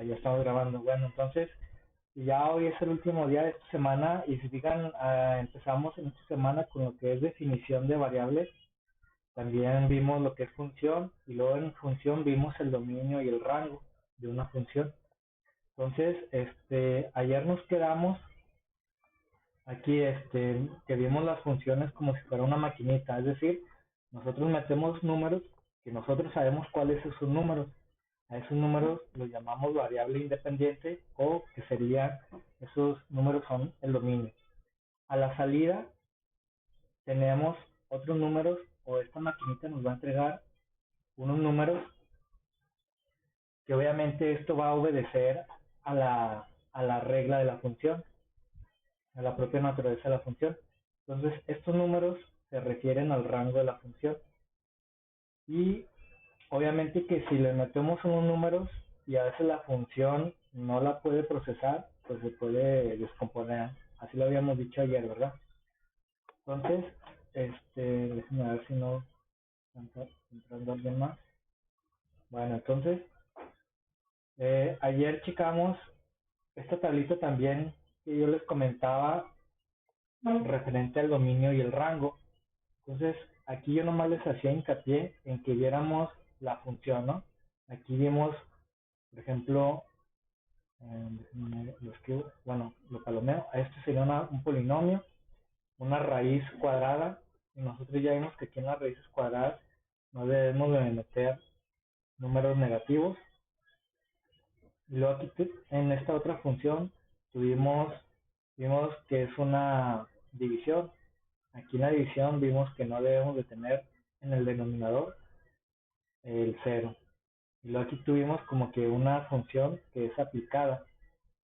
ahí estamos grabando. Bueno, entonces ya hoy es el último día de esta semana y si fijan, empezamos en esta semana con lo que es definición de variables. También vimos lo que es función y luego en función vimos el dominio y el rango de una función. Entonces, ayer nos quedamos aquí, que vimos las funciones como si fuera una maquinita, es decir, nosotros metemos números que nosotros sabemos cuáles son sus números. A esos números los llamamos variable independiente o que serían, esos números son el dominio. A la salida tenemos otros números o esta maquinita nos va a entregar unos números que obviamente esto va a obedecer a la regla de la función, a la propia naturaleza de la función. Entonces estos números se refieren al rango de la función y obviamente que si le metemos unos números y a veces la función no la puede procesar, pues se puede descomponer. Así lo habíamos dicho ayer, ¿verdad? Entonces, déjenme ver si no está entrando alguien más. Bueno, entonces, ayer checamos esta tablita también que yo les comentaba referente al dominio y el rango. Entonces, aquí yo nomás les hacía hincapié en que viéramos la función, ¿no? Aquí vimos, por ejemplo, bueno, lo palomeo, esto sería un polinomio, una raíz cuadrada, y nosotros ya vimos que aquí en las raíces cuadradas no debemos de meter números negativos. Y luego aquí en esta otra función vimos que es una división. Aquí en la división vimos que no debemos de tener en el denominador el cero. Y luego aquí tuvimos como que una función que es aplicada.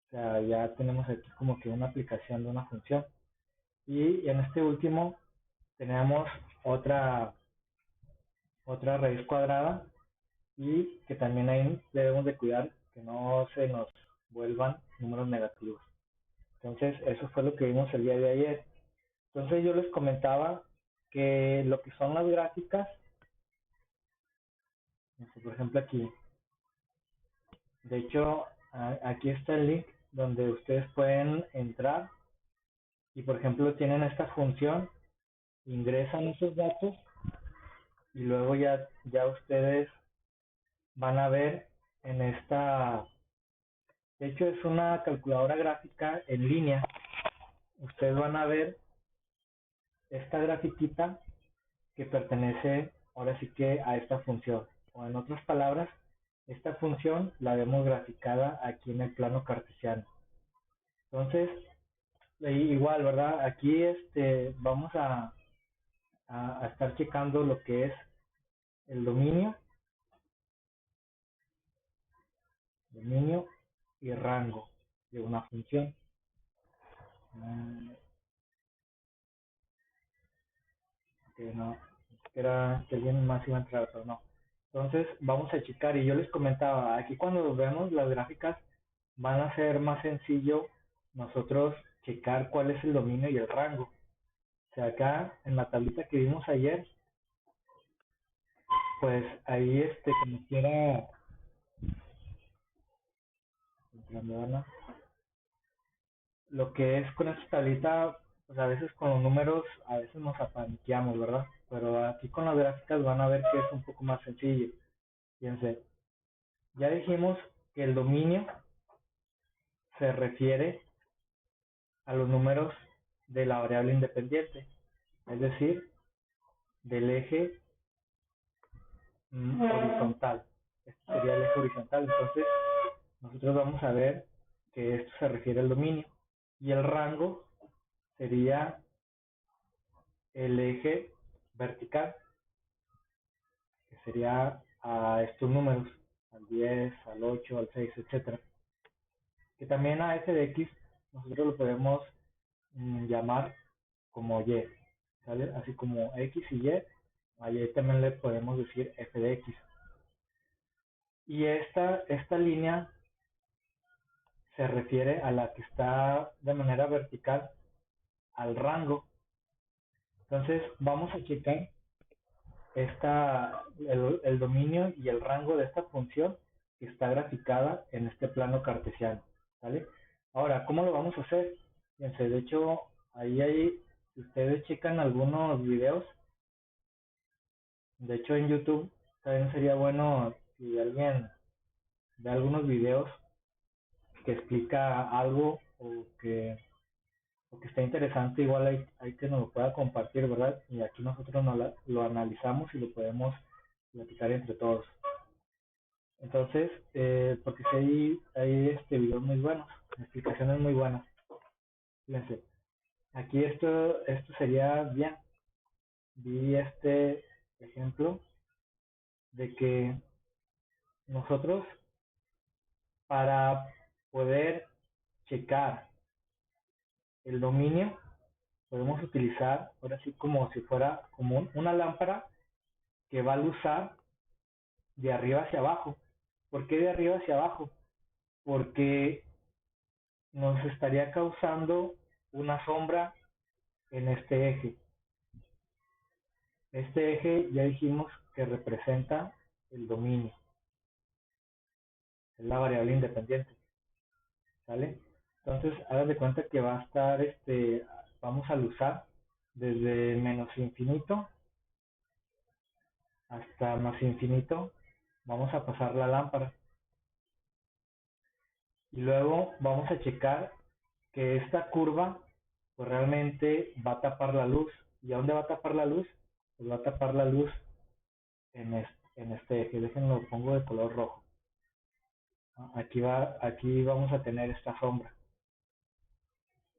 O sea, ya tenemos aquí como que una aplicación de una función. Y en este último tenemos otra raíz cuadrada y que también ahí debemos de cuidar que no se nos vuelvan números negativos. Entonces, eso fue lo que vimos el día de ayer. Entonces, yo les comentaba que lo que son las gráficas, por ejemplo aquí, de hecho, aquí está el link donde ustedes pueden entrar y, por ejemplo, tienen esta función, ingresan esos datos y luego ya ustedes van a ver en esta, de hecho es una calculadora gráfica en línea, ustedes van a ver esta grafiquita que pertenece ahora sí que a esta función, o en otras palabras, esta función la vemos graficada aquí en el plano cartesiano. Entonces, igual, ¿verdad? Aquí vamos a estar checando lo que es el dominio y rango de una función. Que no, que alguien más iba a entrar, pero no. Entonces vamos a checar y yo les comentaba, aquí cuando vemos las gráficas van a ser más sencillo nosotros checar cuál es el dominio y el rango. O sea, acá en la tablita que vimos ayer, pues ahí como quiera, lo que es con esta tablita, pues a veces con los números, a veces nos apaniqueamos, ¿verdad? Pero aquí con las gráficas van a ver que es un poco más sencillo. Fíjense, ya dijimos que el dominio se refiere a los números de la variable independiente, es decir, del eje horizontal. Este sería el eje horizontal. Entonces, nosotros vamos a ver que esto se refiere al dominio. Y el rango sería el eje vertical, que sería a estos números, al 10, al 8, al 6, etcétera. Que también a f de x nosotros lo podemos llamar como y, ¿sale? Así como x y y, ahí también le podemos decir f de x. Y esta línea se refiere a la que está de manera vertical al rango. Entonces vamos a checar el dominio y el rango de esta función que está graficada en este plano cartesiano, ¿vale? Ahora, ¿cómo lo vamos a hacer? Fíjense, de hecho, ahí hay, si ustedes checan algunos videos, de hecho en YouTube, también sería bueno si alguien ve algunos videos que explica algo o que está interesante, igual hay que nos lo pueda compartir, ¿verdad? Y aquí nosotros lo analizamos y lo podemos platicar entre todos. Entonces, porque si hay videos muy buenos, explicaciones muy buenas. Fíjense, aquí esto sería bien. Vi este ejemplo de que nosotros para poder checar el dominio podemos utilizar ahora sí como si fuera como una lámpara que va a luzar de arriba hacia abajo. ¿Por qué de arriba hacia abajo? Porque nos estaría causando una sombra en este eje. Este eje ya dijimos que representa el dominio, es la variable independiente, ¿sale? Entonces, hagas de cuenta que va a estar, vamos a luzar desde menos infinito hasta más infinito, vamos a pasar la lámpara y luego vamos a checar que esta curva pues realmente va a tapar la luz. ¿Y a dónde va a tapar la luz? Pues va a tapar la luz en este eje. Déjenlo, lo pongo de color rojo. Aquí vamos a tener esta sombra.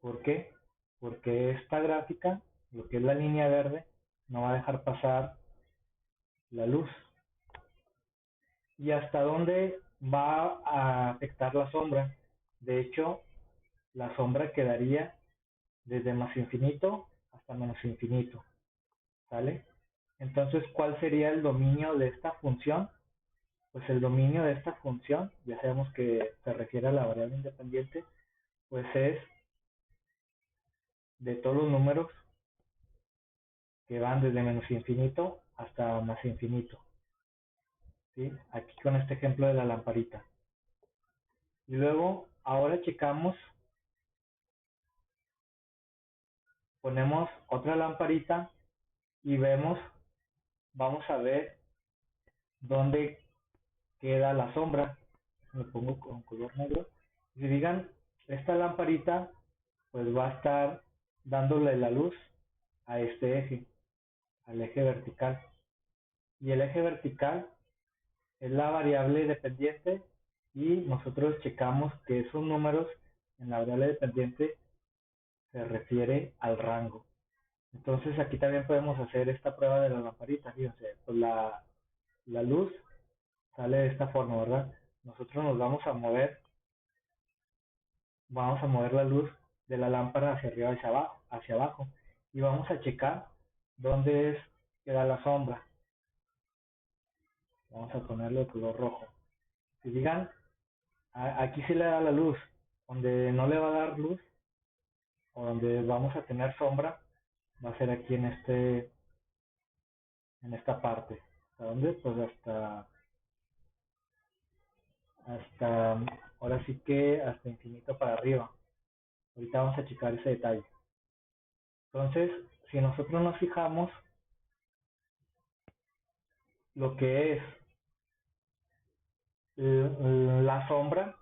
¿Por qué? Porque esta gráfica, lo que es la línea verde, no va a dejar pasar la luz. ¿Y hasta dónde va a afectar la sombra? De hecho, la sombra quedaría desde más infinito hasta menos infinito, ¿sale? Entonces, ¿cuál sería el dominio de esta función? Pues el dominio de esta función, ya sabemos que se refiere a la variable independiente, pues es de todos los números que van desde menos infinito hasta más infinito, ¿sí? Aquí con este ejemplo de la lamparita. Y luego, ahora checamos, ponemos otra lamparita y vemos, vamos a ver dónde queda la sombra. Me pongo con color negro. Si digan, esta lamparita pues va a estar dándole la luz a este eje, al eje vertical. Y el eje vertical es la variable dependiente y nosotros checamos que esos números en la variable dependiente se refiere al rango. Entonces aquí también podemos hacer esta prueba de la lamparita. Fíjense, pues la luz sale de esta forma, ¿verdad? Nosotros nos vamos a mover la luz de la lámpara hacia arriba y hacia abajo. Y vamos a checar dónde queda la sombra. Vamos a ponerle de color rojo. Si digan, aquí sí le da la luz, donde no le va a dar luz, o donde vamos a tener sombra, va a ser aquí en esta parte. ¿Hasta dónde? Pues hasta, ahora sí que hasta infinito para arriba. Ahorita vamos a checar ese detalle. Entonces, si nosotros nos fijamos, lo que es la sombra,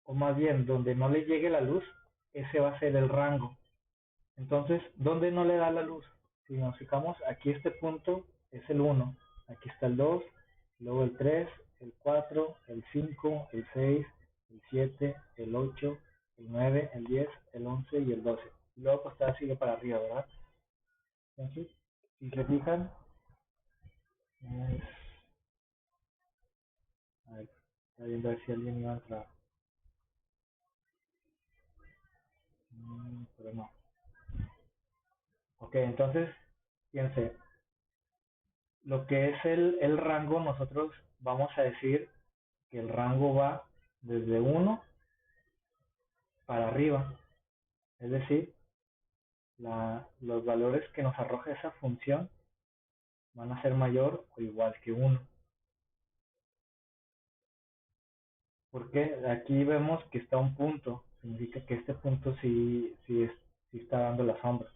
o más bien donde no le llegue la luz, ese va a ser el rango. Entonces, ¿dónde no le da la luz? Si nos fijamos, aquí este punto es el 1, aquí está el 2, luego el 3, el 4, el 5, el 6, el 7, el 8, el 9, el 10, el 11 y el 12. Y luego pues está sigue para arriba, ¿verdad? Entonces, si se fijan, es, a ver, está viendo a ver si alguien iba a entrar. Pero no. Ok, entonces, fíjense, lo que es el rango, nosotros vamos a decir que el rango va desde 1 para arriba. Es decir, los valores que nos arroja esa función van a ser mayor o igual que 1. Porque aquí vemos que está un punto, significa que este punto sí está dando la sombra.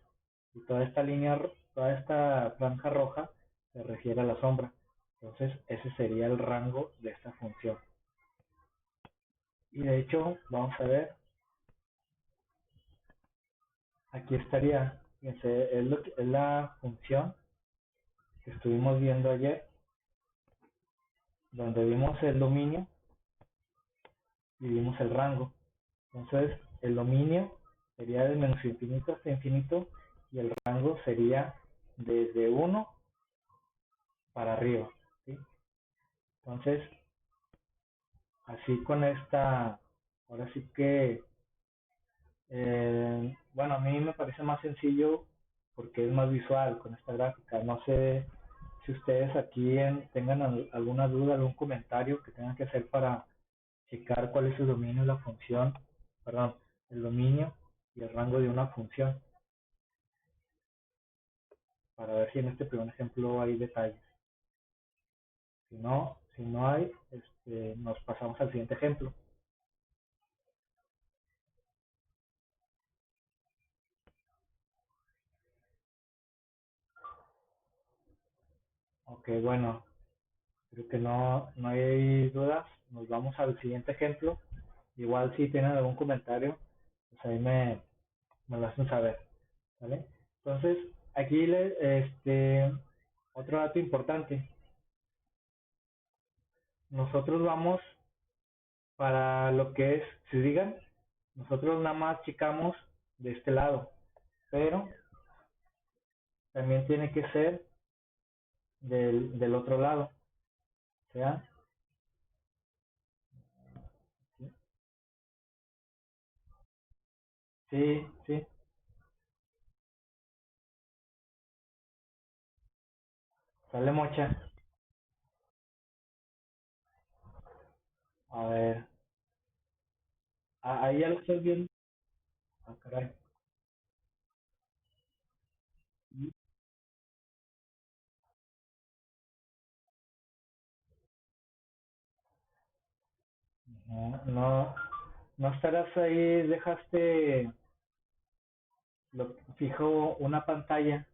Y toda esta línea, toda esta franja roja se refiere a la sombra. Entonces ese sería el rango de esta función. Y de hecho, vamos a ver, aquí estaría, fíjense, es la función que estuvimos viendo ayer, donde vimos el dominio y vimos el rango. Entonces, el dominio sería de menos infinito hasta infinito y el rango sería desde uno para arriba, ¿sí? Entonces, así con esta, ahora sí que, bueno, a mí me parece más sencillo porque es más visual con esta gráfica. No sé si ustedes aquí tengan alguna duda, algún comentario que tengan que hacer para checar cuál es el dominio y la función, perdón, el dominio y el rango de una función, para ver si en este primer ejemplo hay detalles. Si no hay, nos pasamos al siguiente ejemplo. Ok, bueno, creo que no hay dudas. Nos vamos al siguiente ejemplo. Igual si tienen algún comentario, pues ahí me lo hacen saber, ¿vale? Entonces, aquí otro dato importante. Nosotros vamos para lo que es, si digan, nosotros nada más checamos de este lado, pero también tiene que ser del otro lado, o sea, sí, sí, sí, sale mocha. A ver, ahí ya lo estoy viendo. Ah, caray. No, no estarás ahí, dejaste fijo una pantalla.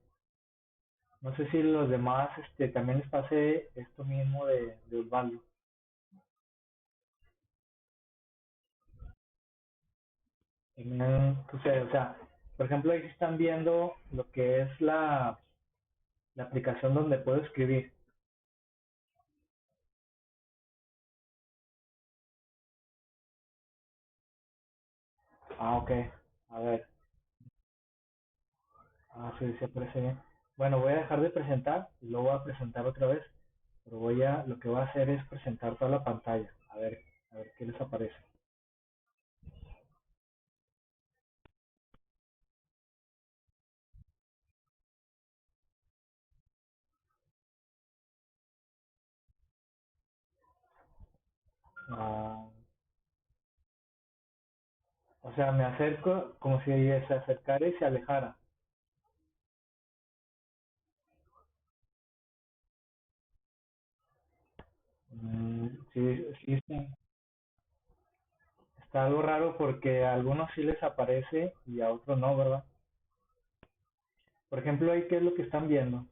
No sé si los demás también les pase esto mismo de Osvaldo. O sea, por ejemplo, ahí están viendo lo que es la aplicación donde puedo escribir. Ah, ok. A ver. Ah, sí, se parece bien. Bueno, voy a dejar de presentar y luego voy a presentar otra vez. Pero lo que voy a hacer es presentar toda la pantalla. A ver qué les aparece. Ah, o sea, me acerco como si se acercara y se alejara. Sí, sí, está algo raro porque a algunos sí les aparece y a otros no, ¿verdad? Por ejemplo, ahí, ¿qué es lo que están viendo?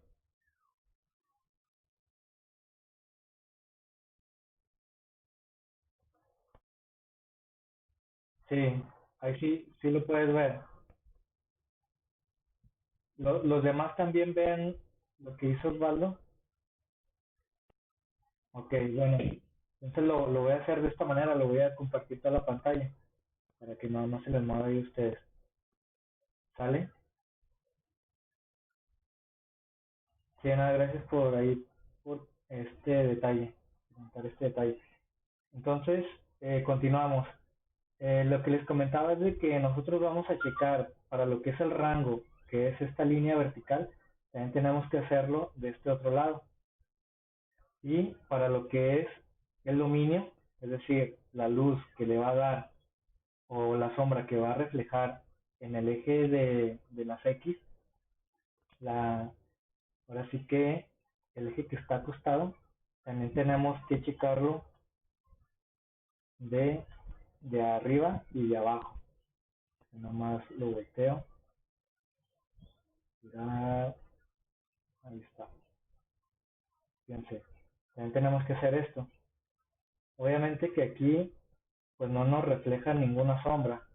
Sí, ahí sí, sí lo puedes ver. Los demás también ven lo que hizo Osvaldo. Ok, bueno, entonces lo voy a hacer de esta manera, lo voy a compartir toda la pantalla para que no se les mueva ahí a ustedes. ¿Sale? Sí, nada, gracias por ahí, por este detalle, comentar este detalle. Entonces, continuamos. Lo que les comentaba es de que nosotros vamos a checar para lo que es el rango, que es esta línea vertical, también tenemos que hacerlo de este otro lado. Y para lo que es el dominio, es decir, la luz que le va a dar o la sombra que va a reflejar en el eje de las X, la, ahora sí que el eje que está acostado, también tenemos que checarlo de, de arriba y de abajo. Nomás lo volteo. Girar. Ahí está. Fíjense. También tenemos que hacer esto. Obviamente que aquí pues no nos refleja ninguna sombra.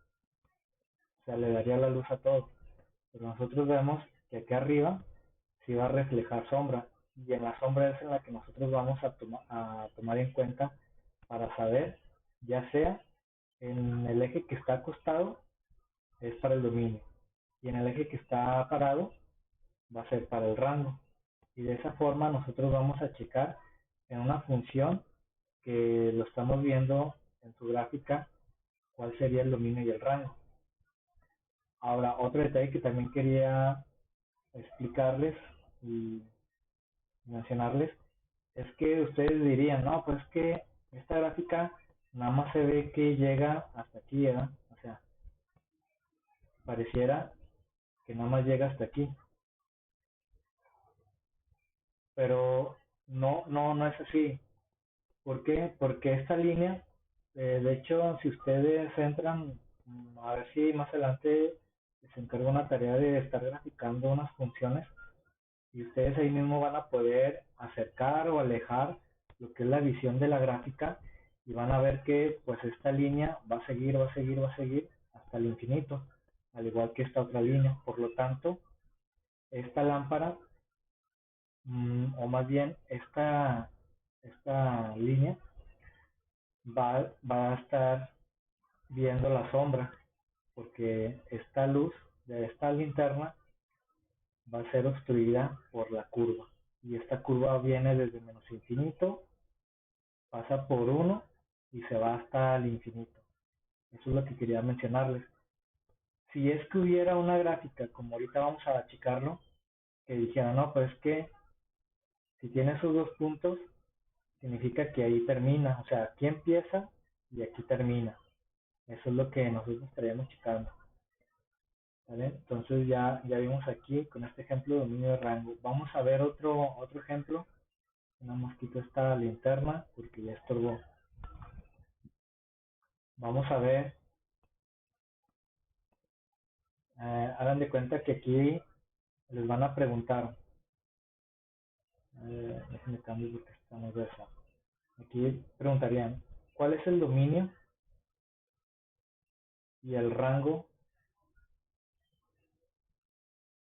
O sea, le daría la luz a todo. Pero nosotros vemos que aquí arriba sí va a reflejar sombra. Y en la sombra es en la que nosotros vamos a tomar en cuenta para saber, ya sea en el eje que está acostado, es para el dominio. Y en el eje que está parado, va a ser para el rango. Y de esa forma nosotros vamos a checar en una función que lo estamos viendo en su gráfica, cuál sería el dominio y el rango. Ahora, otro detalle que también quería explicarles y mencionarles es que ustedes dirían, no, pues que esta gráfica nada más se ve que llega hasta aquí, ¿verdad? O sea, pareciera que nada más llega hasta aquí, pero no es así. ¿Por qué? Porque esta línea, de hecho, si ustedes entran, a ver si más adelante les encargo una tarea de estar graficando unas funciones y ustedes ahí mismo van a poder acercar o alejar lo que es la visión de la gráfica y van a ver que pues esta línea va a seguir, va a seguir, va a seguir hasta el infinito, al igual que esta otra línea. Por lo tanto, esta lámpara, o más bien esta línea, va a estar viendo la sombra, porque esta luz de esta linterna va a ser obstruida por la curva. Y esta curva viene desde menos infinito, pasa por uno y se va hasta el infinito. Eso es lo que quería mencionarles. Si es que hubiera una gráfica, como ahorita vamos a checarlo, que dijera, no, pues es que si tiene esos dos puntos, significa que ahí termina, o sea, aquí empieza y aquí termina. Eso es lo que nosotros estaríamos checando. ¿Vale? Entonces ya vimos aquí con este ejemplo de dominio de rango. Vamos a ver otro ejemplo. Una mosquita esta linterna porque ya estorbó. Vamos a ver, hagan de cuenta que aquí les van a preguntar, déjenme cambiar porque está muy gruesa. Aquí preguntarían, ¿cuál es el dominio y el rango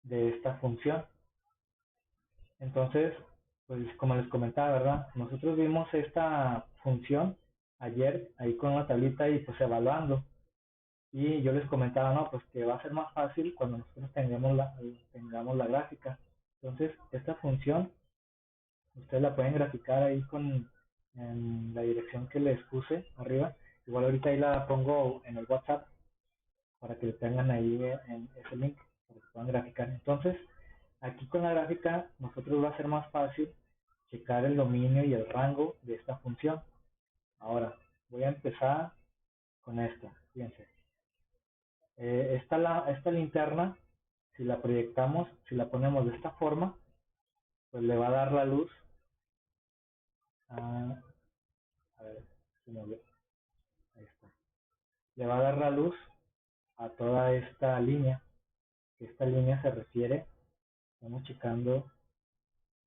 de esta función? Entonces, pues como les comentaba, ¿verdad? Nosotros vimos esta función ayer ahí con la tablita y pues evaluando. Y yo les comentaba, no, pues que va a ser más fácil cuando nosotros tengamos la gráfica. Entonces, esta función, ustedes la pueden graficar ahí en la dirección que les puse arriba. Igual ahorita ahí la pongo en el WhatsApp para que tengan ahí en ese link, para que puedan graficar. Entonces, aquí con la gráfica, nosotros va a ser más fácil checar el dominio y el rango de esta función. Ahora, voy a empezar con esto. Fíjense. Esta linterna, si la proyectamos, si la ponemos de esta forma, pues le va a dar la luz a ver, si me ve, ahí está. Le va a dar la luz a toda esta línea, que esta línea se refiere, estamos checando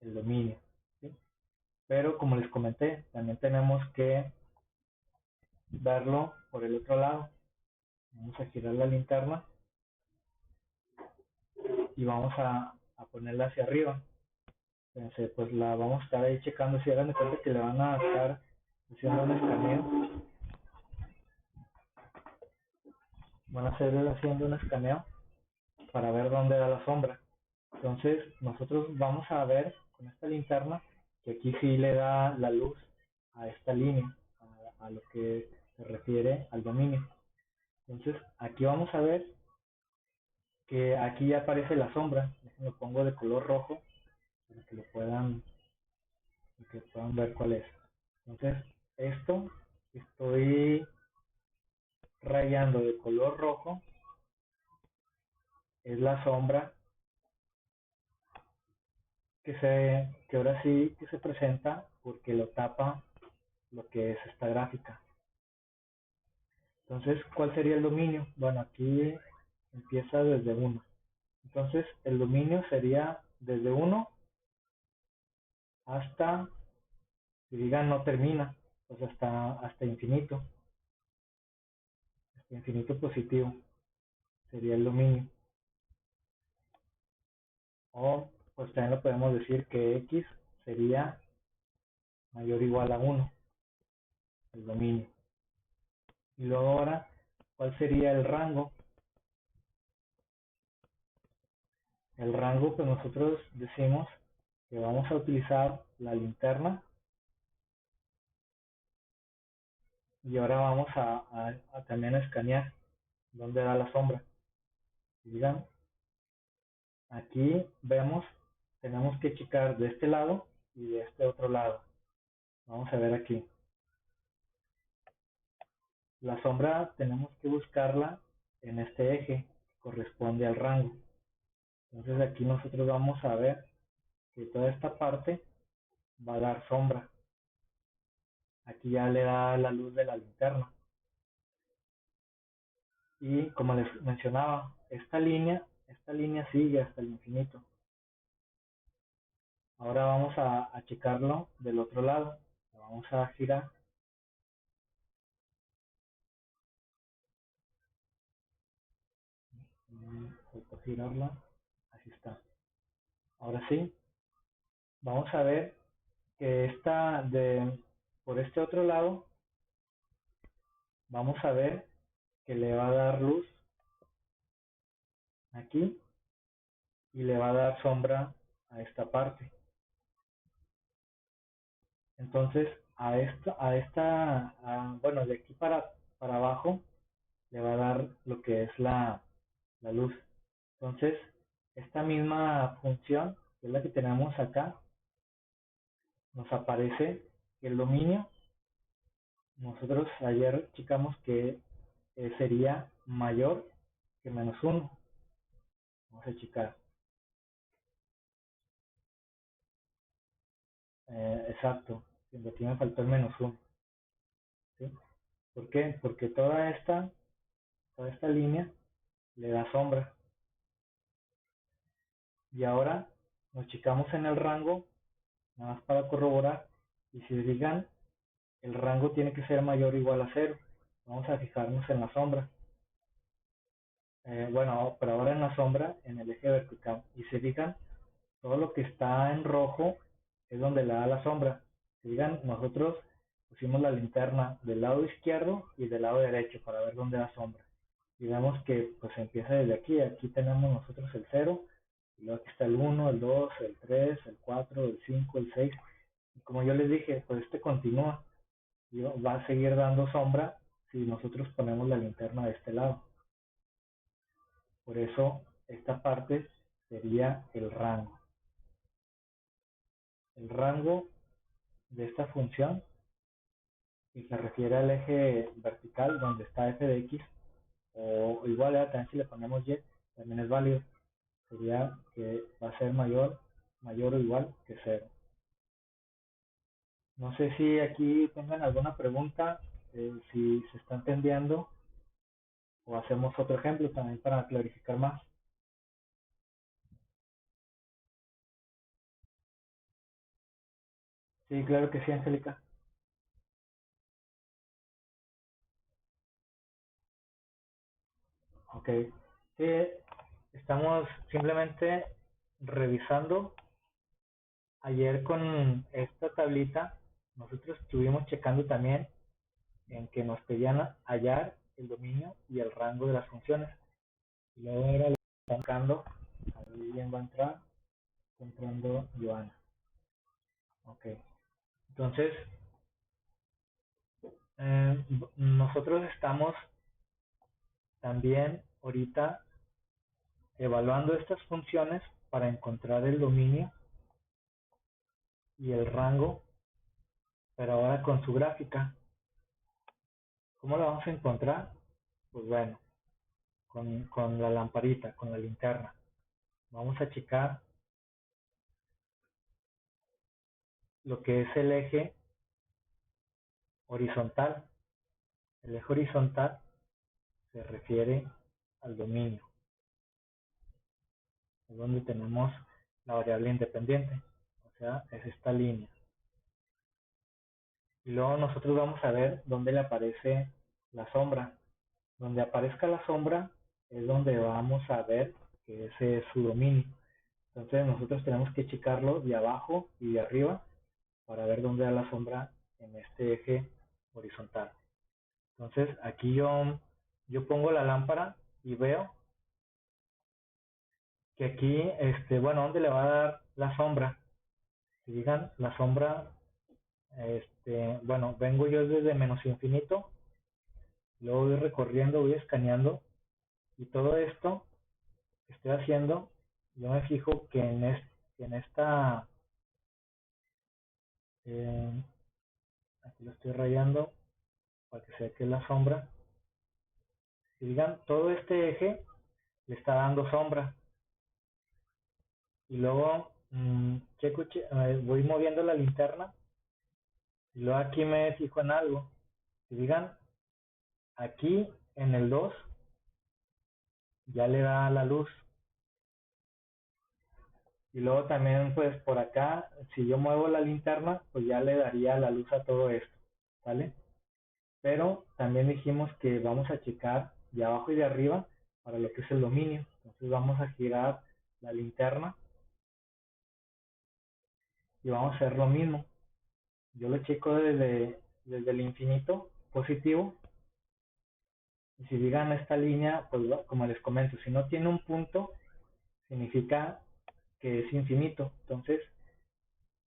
el dominio, ¿sí? Pero como les comenté, también tenemos que verlo por el otro lado. Vamos a girar la linterna y vamos a ponerla hacia arriba. Entonces, pues la vamos a estar ahí checando. Si hagan de cuenta que le van a estar haciendo un escaneo, van a hacer haciendo un escaneo para ver dónde da la sombra. Entonces, nosotros vamos a ver con esta linterna que aquí sí le da la luz a esta línea, a lo que se refiere al dominio. Entonces, aquí vamos a ver que aquí ya aparece la sombra. Déjenme pongo de color rojo para que puedan ver cuál es. Entonces, esto estoy rayando de color rojo es la sombra que ahora sí que se presenta porque lo tapa lo que es esta gráfica. Entonces, ¿cuál sería el dominio? Bueno, aquí empieza desde uno. Entonces, el dominio sería desde uno hasta, si digan no termina, pues hasta infinito positivo sería el dominio. O pues también lo podemos decir que x sería mayor o igual a uno, el dominio. Y luego ahora, ¿cuál sería el rango? El rango, pues nosotros decimos que vamos a utilizar la linterna y ahora vamos a también escanear dónde da la sombra. Digamos, aquí vemos, tenemos que checar de este lado y de este otro lado. Vamos a ver aquí. La sombra tenemos que buscarla en este eje que corresponde al rango. Entonces aquí nosotros vamos a ver que toda esta parte va a dar sombra. Aquí ya le da la luz de la linterna. Y como les mencionaba, esta línea sigue hasta el infinito. Ahora vamos a checarlo del otro lado. Vamos a girar. Falta girarla. Así está. Ahora sí, vamos a ver que por este otro lado, vamos a ver que le va a dar luz aquí y le va a dar sombra a esta parte. Entonces, bueno, de aquí para abajo le va a dar lo que es la luz. Entonces, esta misma función, que es la que tenemos acá, nos aparece que el dominio, nosotros ayer checamos que sería mayor que menos uno. Vamos a checar. Exacto, aquí me faltó el menos uno. ¿Sí? ¿Por qué? Porque toda esta línea le da sombra. Y ahora nos checamos en el rango, nada más para corroborar. Y si digan, el rango tiene que ser mayor o igual a cero. Vamos a fijarnos en la sombra. Bueno, pero ahora en la sombra, en el eje vertical. Y si fijan, todo lo que está en rojo es donde le da la sombra. Si digan, nosotros pusimos la linterna del lado izquierdo y del lado derecho para ver dónde da sombra. Y vemos que pues empieza desde aquí. Aquí tenemos nosotros el 0, y luego aquí está el 1, el 2, el 3, el 4, el 5, el 6. Y como yo les dije, pues este continúa y va a seguir dando sombra si nosotros ponemos la linterna de este lado. Por eso esta parte sería el rango. El rango de esta función, y se refiere al eje vertical donde está f de x, o igual también si le ponemos y, también es válido. Sería que va a ser mayor o igual que 0. No sé si aquí tengan alguna pregunta, si se está entendiendo, o hacemos otro ejemplo también para clarificar más. Sí, claro que sí, Angélica. Ok. Sí, estamos simplemente revisando. Ayer con esta tablita, nosotros estuvimos checando también en que nos pedían hallar el dominio y el rango de las funciones. Y luego ahora lo están buscando, ahí bien va a entrar, entrando Joana. Ok. Entonces, nosotros estamos también ahorita evaluando estas funciones para encontrar el dominio y el rango, pero ahora con su gráfica. ¿Cómo lo vamos a encontrar? Pues bueno, con la lamparita, con la linterna. Vamos a checar lo que es el eje horizontal. El eje horizontal se refiere al dominio, es donde tenemos la variable independiente, o sea, es esta línea. Y luego nosotros vamos a ver dónde le aparece la sombra. Donde aparezca la sombra es donde vamos a ver que ese es su dominio. Entonces nosotros tenemos que checarlo de abajo y de arriba para ver dónde da la sombra en este eje horizontal. Entonces aquí yo pongo la lámpara y veo que aquí, bueno, ¿dónde le va a dar la sombra? Si digan, la sombra, bueno, vengo yo desde menos infinito, luego voy recorriendo, voy escaneando, y todo esto que estoy haciendo, yo me fijo que en esta, eh, aquí lo estoy rayando para que se vea que es la sombra. Si digan, todo este eje le está dando sombra, y luego voy moviendo la linterna, y luego aquí me fijo en algo. Si digan, aquí en el 2 ya le da la luz, y luego también pues por acá, si yo muevo la linterna, pues ya le daría la luz a todo esto, ¿vale? Pero también dijimos que vamos a checar de abajo y de arriba para lo que es el dominio. Entonces vamos a girar la linterna y vamos a hacer lo mismo. Yo lo checo desde el infinito positivo, y si digan esta línea, pues como les comento, si no tiene un punto, significa que es infinito. Entonces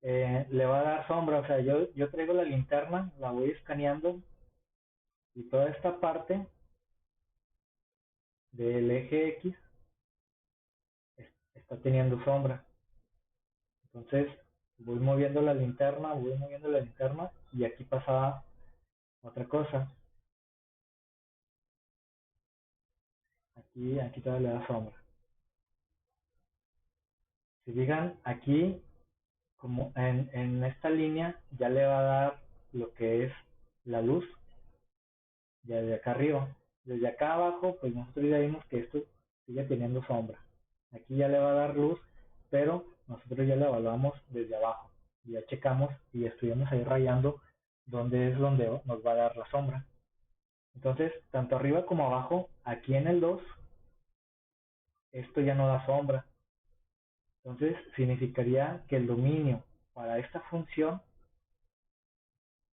le va a dar sombra. O sea, yo traigo la linterna, la voy escaneando, y toda esta parte del eje X está teniendo sombra. Entonces voy moviendo la linterna, y aquí pasaba otra cosa. Aquí todavía le da sombra. Si digan aquí, como en esta línea, ya le va a dar lo que es la luz, ya de acá arriba. Desde acá abajo, pues nosotros ya vimos que esto sigue teniendo sombra. Aquí ya le va a dar luz, pero nosotros ya la evaluamos desde abajo. Ya checamos y estuvimos ahí rayando dónde es donde nos va a dar la sombra. Entonces, tanto arriba como abajo, aquí en el 2, esto ya no da sombra. Entonces, significaría que el dominio para esta función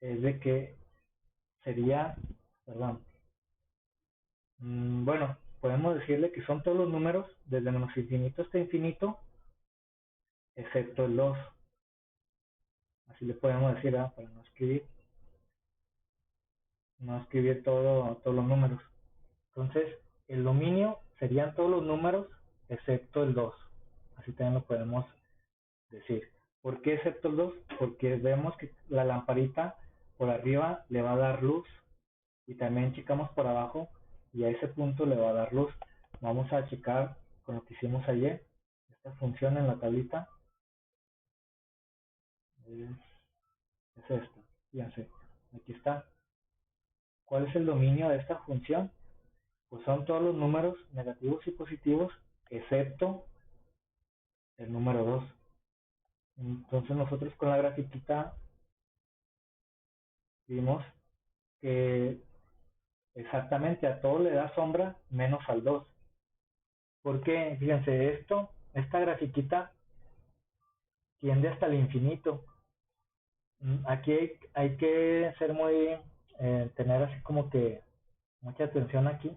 es de que sería, perdón, bueno, podemos decirle que son todos los números desde menos infinito hasta infinito, excepto el 2. Así le podemos decir, para no escribir todos los números. Entonces, el dominio serían todos los números excepto el 2. Así también lo podemos decir. ¿Por qué excepto el 2? Porque vemos que la lamparita por arriba le va a dar luz, y también checamos por abajo y a ese punto le va a dar luz. Vamos a checar con lo que hicimos ayer. Esta función en la tablita es esta. Fíjense, aquí está. ¿Cuál es el dominio de esta función? Pues son todos los números negativos y positivos excepto el número 2. Entonces nosotros con la grafiquita vimos que exactamente a todo le da sombra menos al 2. Porque, fíjense, esta grafiquita tiende hasta el infinito. Aquí hay que ser tener así como que mucha atención aquí,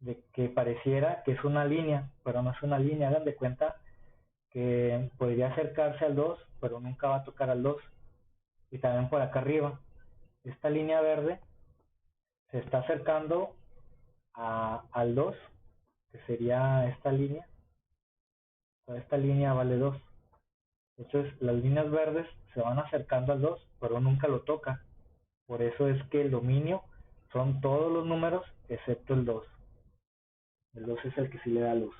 de que pareciera que es una línea, pero no es una línea. Hagan de cuenta que podría acercarse al 2, pero nunca va a tocar al 2. Y también por acá arriba, esta línea verde se está acercando al 2, que sería esta línea. Toda esta línea vale 2. Entonces las líneas verdes se van acercando al 2, pero nunca lo toca. Por eso es que el dominio son todos los números excepto el 2. El 2 es el que sí le da luz,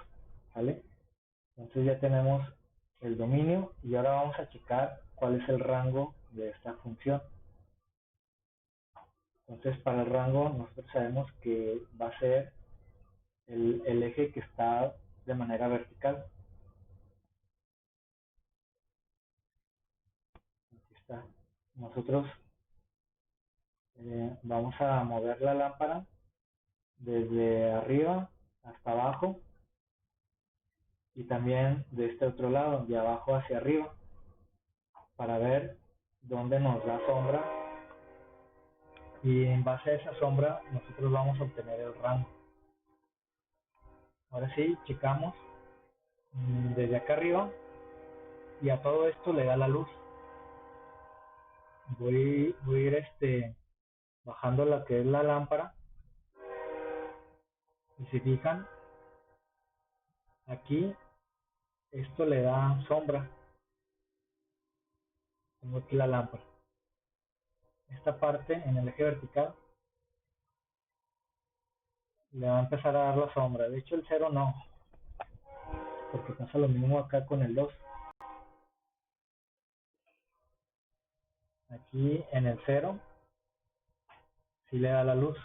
¿vale? Entonces ya tenemos el dominio, y ahora vamos a checar cuál es el rango de esta función. Entonces para el rango nosotros sabemos que va a ser el eje que está de manera vertical. Aquí está. Nosotros vamos a mover la lámpara desde arriba hasta abajo y también de este otro lado, de abajo hacia arriba, para ver dónde nos da sombra, y en base a esa sombra nosotros vamos a obtener el rango. Ahora sí, checamos desde acá arriba, y a todo esto le da la luz. Voy a ir bajando la que es la lámpara, y si fijan, aquí esto le da sombra. Tengo aquí la lámpara. Esta parte en el eje vertical le va a empezar a dar la sombra. De hecho el cero no, porque pasa lo mismo acá con el 2. Aquí en el cero sí le da la luz.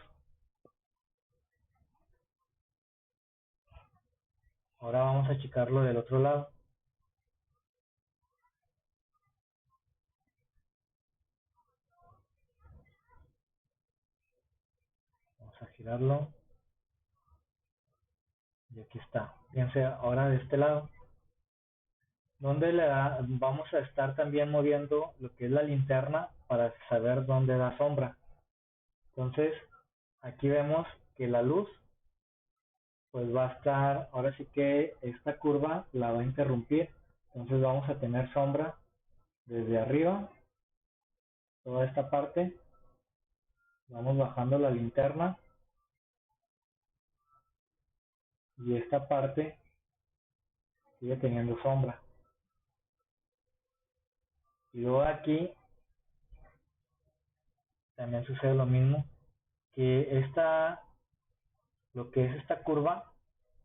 Ahora vamos a achicarlo del otro lado. Vamos a girarlo. Y aquí está. Fíjense ahora de este lado. Donde vamos a estar también moviendo lo que es la linterna para saber dónde da sombra. Entonces, aquí vemos que la luz pues va a estar, ahora sí que esta curva la va a interrumpir. Entonces vamos a tener sombra desde arriba, toda esta parte. Vamos bajando la linterna y esta parte sigue teniendo sombra. Y luego aquí también sucede lo mismo, que lo que es esta curva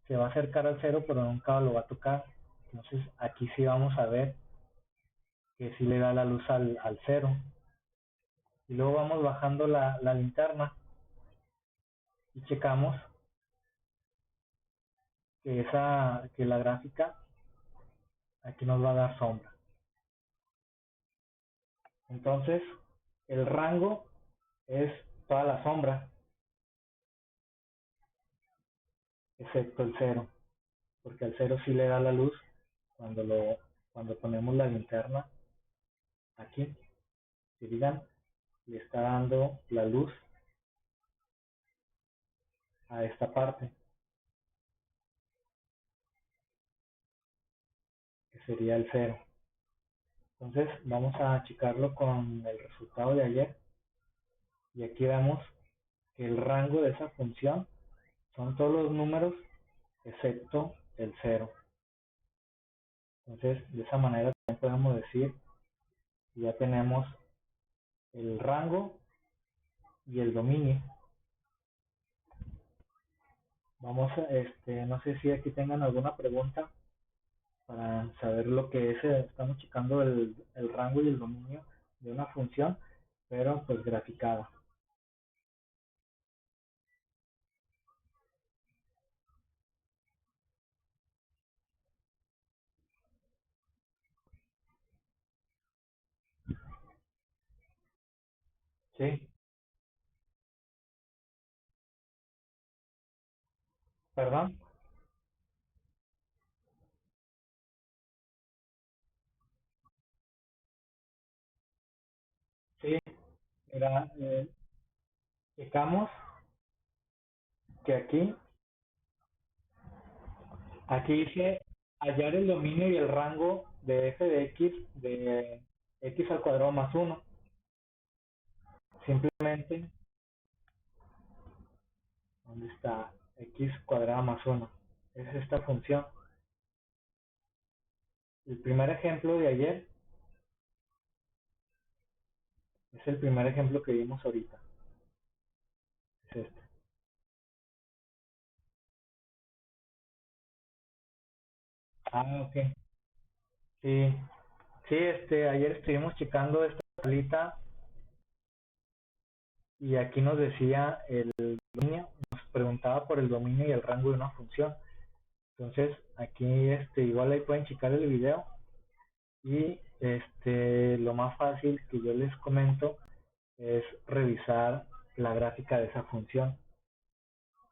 se va a acercar al cero, pero nunca lo va a tocar. Entonces aquí sí vamos a ver que sí le da la luz al cero. Y luego vamos bajando la linterna y checamos que la gráfica aquí nos va a dar sombra. Entonces el rango es toda la sombra, excepto el cero, porque al cero sí le da la luz cuando ponemos la linterna aquí. Si digan, le está dando la luz a esta parte, que sería el cero. Entonces vamos a achicarlo con el resultado de ayer, y aquí vemos que el rango de esa función son todos los números excepto el cero. Entonces de esa manera también podemos decir que ya tenemos el rango y el dominio. Vamos a, no sé si aquí tengan alguna pregunta para saber lo que es, estamos checando el rango y el dominio de una función, pero pues graficada. Sí, perdón. Sí, mira, checamos que aquí dice hallar el dominio y el rango de f de x de x al cuadrado más uno. Simplemente, ¿dónde está? X cuadrado más uno. Es esta función. El primer ejemplo de ayer es el primer ejemplo que vimos ahorita. Es este. Ah, ok. Sí, sí, ayer estuvimos checando esta tablita y aquí nos decía el dominio, nos preguntaba por el dominio y el rango de una función. Entonces aquí igual ahí pueden checar el video y lo más fácil que yo les comento es revisar la gráfica de esa función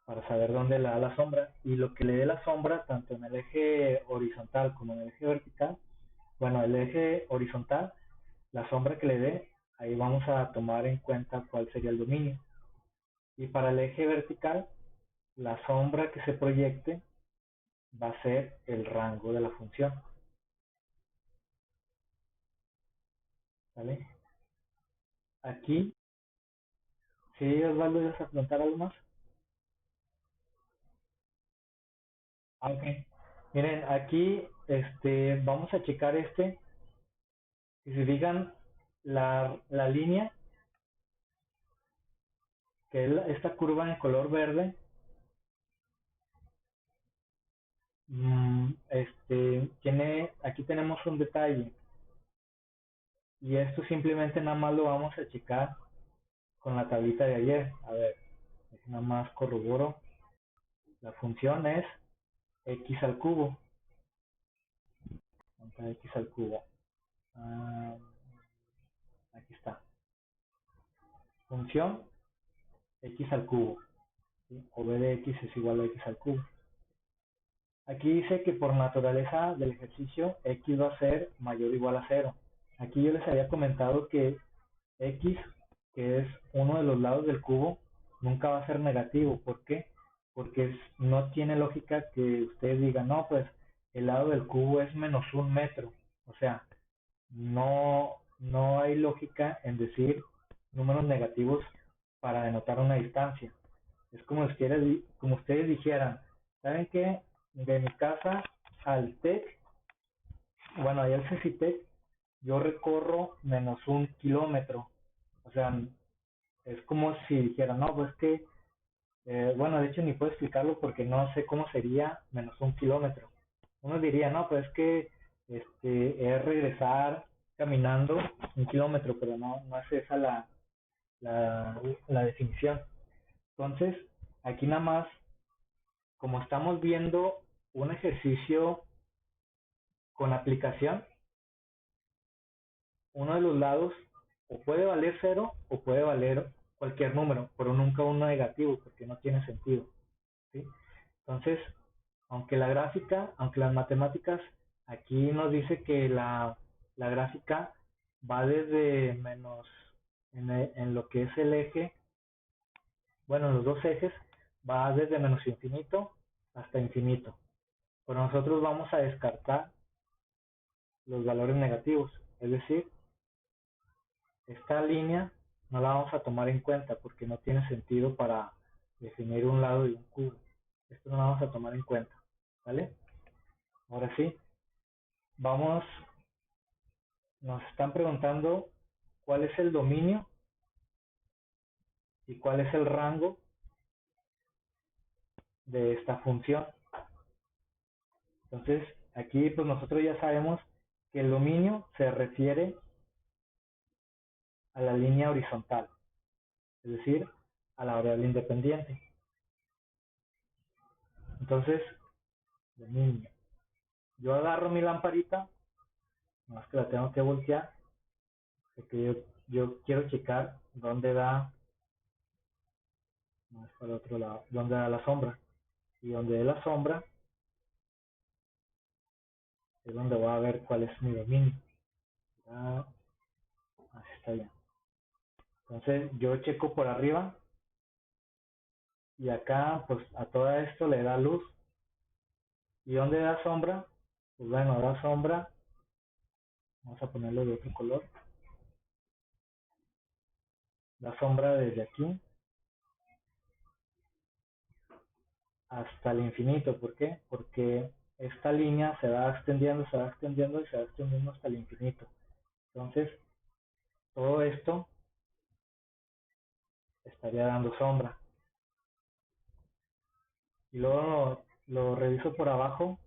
para saber dónde le da la sombra, y lo que le dé la sombra tanto en el eje horizontal como en el eje vertical. Bueno, el eje horizontal, la sombra que le dé, ahí vamos a tomar en cuenta cuál sería el dominio, y para el eje vertical, la sombra que se proyecte va a ser el rango de la función, ¿vale? Aquí, sí, Osvaldo, ¿vas a preguntar algo más? Ah, ok. Miren, aquí vamos a checar si se fijan, la línea, que es esta curva en color verde, aquí tenemos un detalle, y esto simplemente nada más lo vamos a checar con la tablita de ayer. A ver, nada más corroboro. La función es x al cubo. X al cubo. Ah, aquí está. Función x al cubo. ¿Sí? O b de x es igual a x al cubo. Aquí dice que por naturaleza del ejercicio x va a ser mayor o igual a cero. Aquí yo les había comentado que x, que es uno de los lados del cubo, nunca va a ser negativo. ¿Por qué? Porque no tiene lógica que ustedes digan, no, pues el lado del cubo es menos 1 metro. O sea, no hay lógica en decir números negativos para denotar una distancia. Es como ustedes dijeran, ¿saben qué? De mi casa al TEC, bueno, allá al CECITEC, yo recorro menos 1 kilómetro. O sea, es como si dijera, no, pues que, bueno, de hecho ni puedo explicarlo porque no sé cómo sería menos 1 kilómetro. Uno diría, no, pues que es regresar caminando 1 kilómetro, pero no es esa la definición. Entonces, aquí nada más, como estamos viendo un ejercicio con aplicación, uno de los lados o puede valer cero o puede valer cualquier número, pero nunca uno negativo porque no tiene sentido, ¿sí? Entonces, aunque las matemáticas aquí nos dice que la gráfica va desde menos, en lo que es el eje, bueno, en los dos ejes, va desde menos infinito hasta infinito. Pero nosotros vamos a descartar los valores negativos, es decir, esta línea no la vamos a tomar en cuenta porque no tiene sentido para definir un lado de un cubo. Esto no lo vamos a tomar en cuenta, ¿vale? Ahora sí, vamos, nos están preguntando cuál es el dominio y cuál es el rango de esta función. Entonces, aquí pues nosotros ya sabemos que el dominio se refiere a la línea horizontal, es decir, a la variable independiente. Entonces, dominio. Yo agarro mi lamparita, más que la tengo que voltear, porque yo quiero checar dónde da, más para el otro lado, dónde da la sombra. Y donde dé la sombra es donde voy a ver cuál es mi dominio. Ah, así está bien. Entonces yo checo por arriba y acá pues a todo esto le da luz. ¿Y dónde da sombra? Pues bueno, da sombra. Vamos a ponerlo de otro color. Da sombra desde aquí hasta el infinito. ¿Por qué? Porque esta línea se va extendiendo, se va extendiendo y se va extendiendo hasta el infinito. Entonces, todo esto estaría dando sombra. Y luego lo reviso por abajo.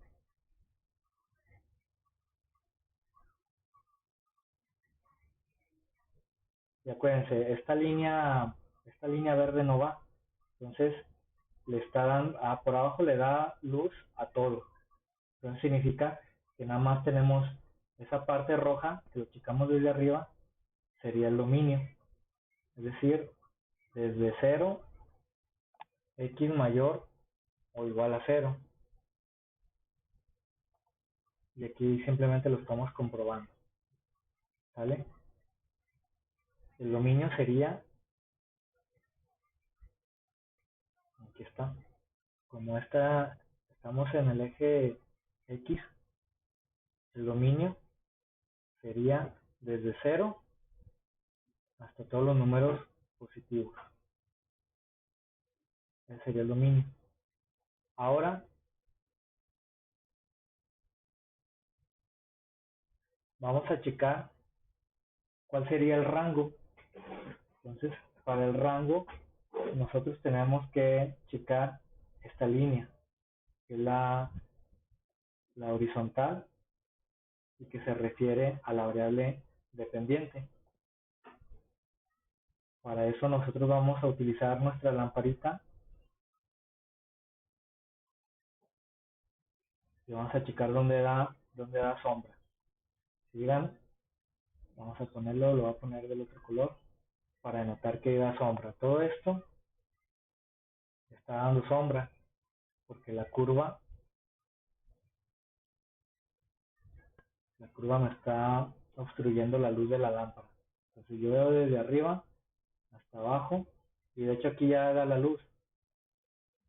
Y acuérdense, esta línea esta línea verde no va. Entonces le está dando, por abajo le da luz a todo. Entonces significa que nada más tenemos esa parte roja, que lo checamos desde arriba, sería el dominio. Es decir, desde 0, x mayor o igual a 0. Y aquí simplemente lo estamos comprobando. ¿Sale? El dominio sería, aquí está, como estamos en el eje X, el dominio sería desde 0 hasta todos los números positivos. Ese sería el dominio. Ahora vamos a checar cuál sería el rango. Entonces, para el rango, nosotros tenemos que checar esta línea, que es la horizontal y que se refiere a la variable dependiente. Para eso nosotros vamos a utilizar nuestra lamparita y vamos a checar dónde da sombra. Si digan, vamos a ponerlo, lo voy a poner del otro color para denotar que da sombra. Todo esto está dando sombra porque la curva me está obstruyendo la luz de la lámpara. Entonces yo veo desde arriba hasta abajo y de hecho aquí ya da la luz.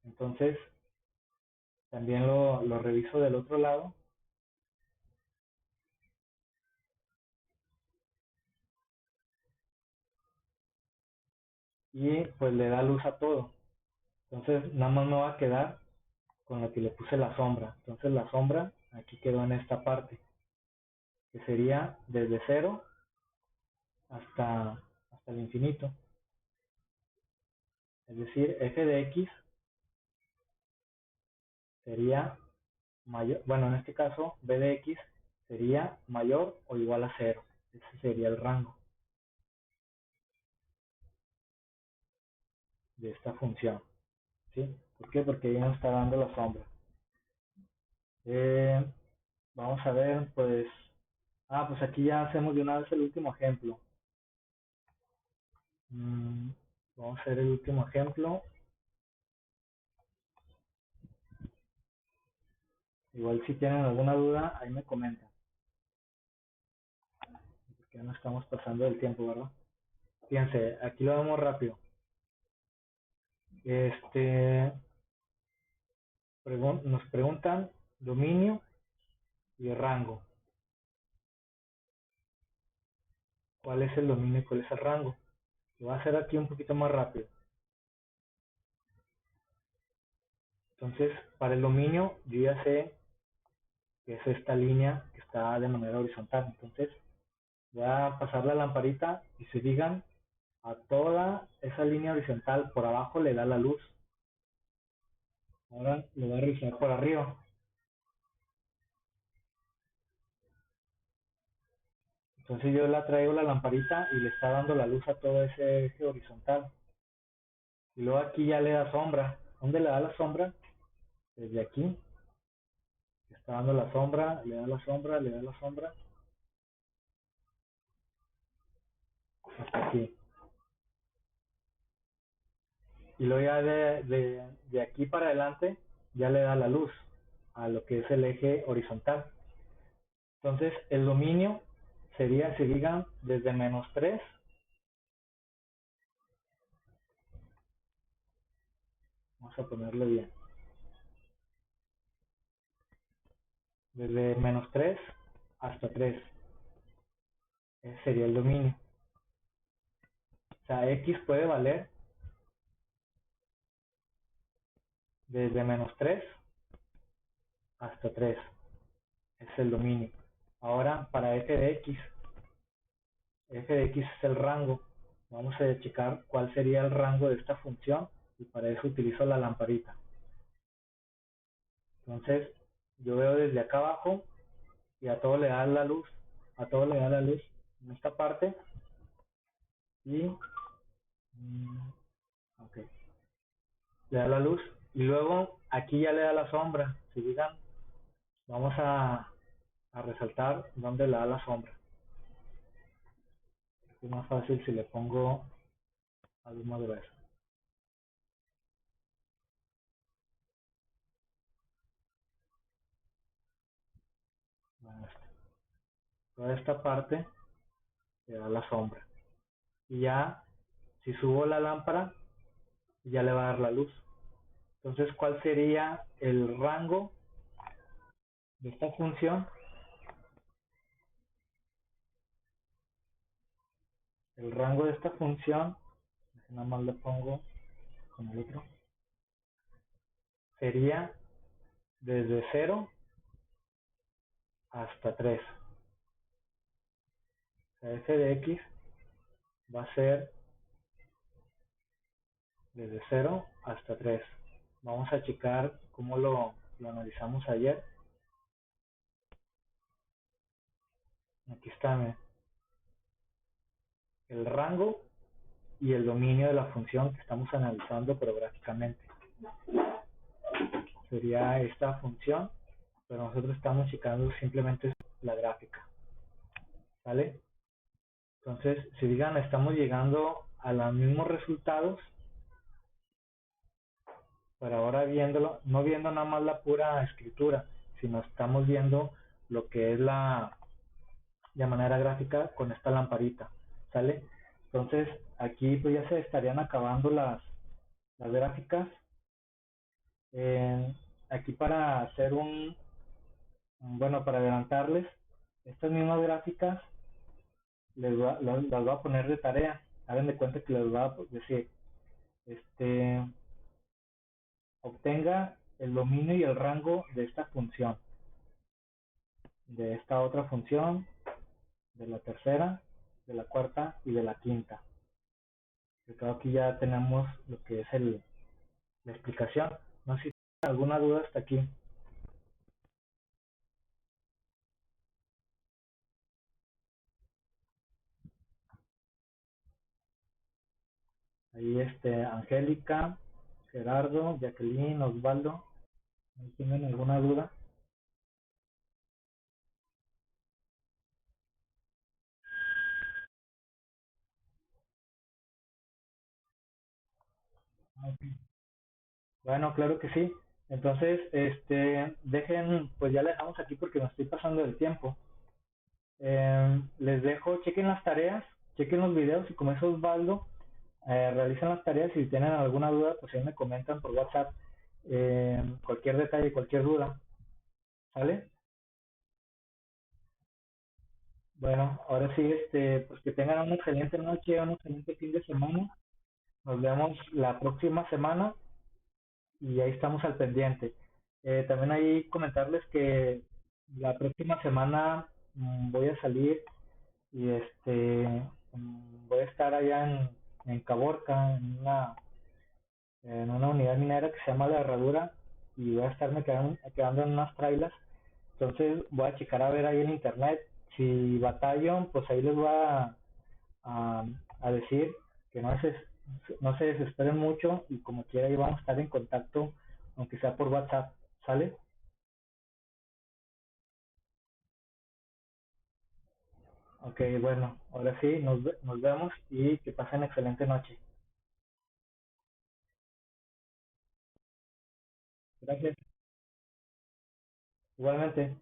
Entonces también lo reviso del otro lado y pues le da luz a todo. Entonces nada más me va a quedar con lo que le puse la sombra. Entonces la sombra aquí quedó en esta parte, que sería desde 0 hasta el infinito. Es decir, f de x sería mayor, bueno, en este caso b de x sería mayor o igual a 0. Ese sería el rango de esta función. ¿Sí? ¿Por qué? Porque ahí nos está dando la sombra. Eh, Vamos a ver, pues, pues aquí ya hacemos de una vez el último ejemplo. Vamos a hacer el último ejemplo. Igual si tienen alguna duda, ahí me comentan. Porque ya no estamos pasando del tiempo, ¿verdad? Fíjense, aquí lo vemos rápido. Nos preguntan dominio y rango. ¿Cuál es el dominio y cuál es el rango? Lo voy a hacer aquí un poquito más rápido. Entonces, para el dominio, yo ya sé que es esta línea que está de manera horizontal. Entonces, voy a pasar la lamparita y se digan a toda esa línea horizontal por abajo le da la luz. Ahora lo voy a revisar por arriba. Entonces yo la traigo la lamparita y le está dando la luz a todo ese eje horizontal. Y luego aquí ya le da sombra. ¿Dónde le da la sombra? Desde aquí. Está dando la sombra, le da la sombra, le da la sombra. Hasta aquí. Y luego ya de aquí para adelante ya le da la luz a lo que es el eje horizontal. Entonces el dominio sería, si digan, desde -3 vamos a ponerlo bien, desde -3 hasta 3, ese sería el dominio. O sea, x puede valer desde -3 hasta 3, es el dominio. Ahora para f de x es el rango. Vamos a checar cuál sería el rango de esta función y para eso utilizo la lamparita. Entonces yo veo desde acá abajo y a todo le da la luz, en esta parte y Ok, le da la luz y luego aquí ya le da la sombra. Si digan, vamos a resaltar dónde le da la sombra. Es más fácil si le pongo algo más grueso. Bueno, toda esta parte le da la sombra. Y ya, si subo la lámpara, ya le va a dar la luz. Entonces, ¿cuál sería el rango de esta función? El rango de esta función, nada más le pongo con el otro, sería desde 0 hasta 3. O sea, f de x va a ser desde 0 hasta 3. Vamos a checar cómo lo analizamos ayer. Aquí está el rango y el dominio de la función que estamos analizando, pero gráficamente. Sería esta función, pero nosotros estamos checando simplemente la gráfica. ¿Vale? Entonces, si digan, estamos llegando a los mismos resultados, pero ahora viéndolo, no viendo nada más la pura escritura, sino estamos viendo lo que es la de manera gráfica con esta lamparita, ¿sale? Entonces, aquí pues ya se estarían acabando las gráficas. Aquí para hacer bueno, para adelantarles, estas mismas gráficas las voy a poner de tarea. Hagan de cuenta que les voy a decir, este, obtenga el dominio y el rango de esta función, de esta otra función, de la tercera, de la cuarta y de la quinta. Yo creo que aquí ya tenemos lo que es la explicación. No sé si tienen alguna duda hasta aquí. Ahí Angélica, Gerardo, Jacqueline, Osvaldo, ¿no tienen alguna duda? Okay. Bueno, claro que sí. Entonces, dejen, pues ya le dejamos aquí porque nos estoy pasando del tiempo. Les dejo, chequen las tareas, chequen los videos y como es Osvaldo, realicen las tareas y si tienen alguna duda, pues ahí me comentan por WhatsApp cualquier detalle, cualquier duda, ¿sale? Bueno, ahora sí, pues que tengan una excelente noche, un excelente fin de semana. Nos vemos la próxima semana y ahí estamos al pendiente. También ahí comentarles que la próxima semana voy a salir y voy a estar allá en Caborca, en una unidad minera que se llama La Herradura y voy a estarme quedando en unas trailas. Entonces voy a checar a ver ahí en internet. Si batallo, pues ahí les voy a, a decir que no se desesperen mucho y como quiera ahí vamos a estar en contacto, aunque sea por WhatsApp. ¿Sale? Ok, bueno, ahora sí, nos vemos y que pasen excelente noche. Gracias. Igualmente.